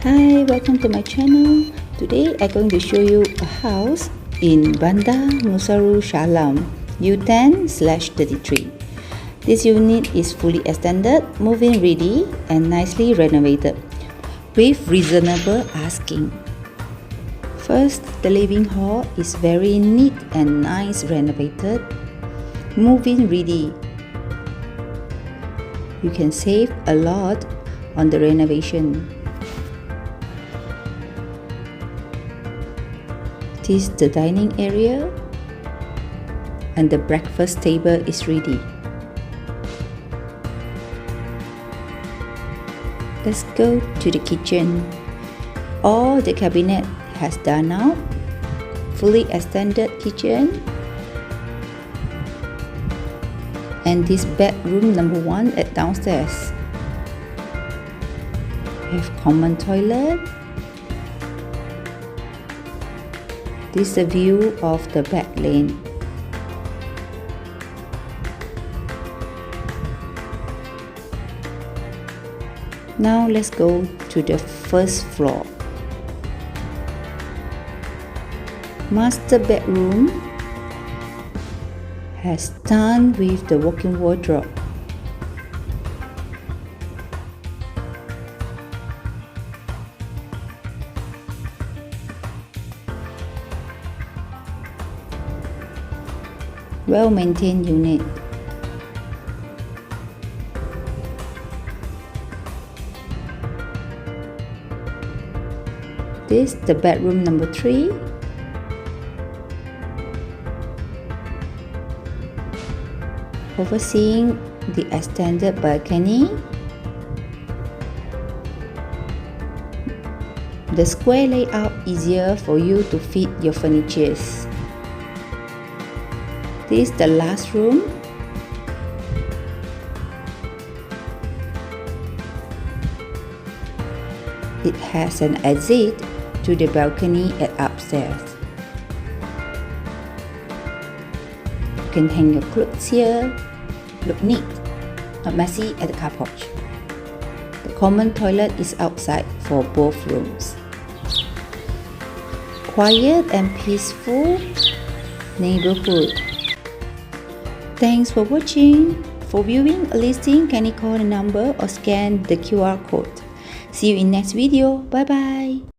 Hi, welcome to my channel. Today I'm going to show you a house in Bandar Nusa Rhu, Shahlam, U10/33. This unit is fully extended, move-in ready and nicely renovated with reasonable asking. First, the living hall is very neat and nice renovated, move-in ready. You can save a lot on the renovation. This is the dining area and the breakfast table is ready. Let's go to the kitchen. All the cabinet has done out. Fully extended kitchen. And this bedroom number 1 at downstairs. We have common toilet. This is a view of the back lane. Now let's go to the first floor. Master bedroom has done with the walk-in wardrobe. Well-maintained unit. This is the bedroom number 3. Overseeing the extended balcony. The square layout easier for you to fit your furnitures. This is the last room. It has an exit to the balcony at upstairs. You can hang your clothes here. Look neat, not messy at the car porch. The common toilet is outside for both rooms. Quiet and peaceful neighborhood. Thanks for watching. For viewing a listing, can you call the number or scan the QR code? See you in next video. Bye bye.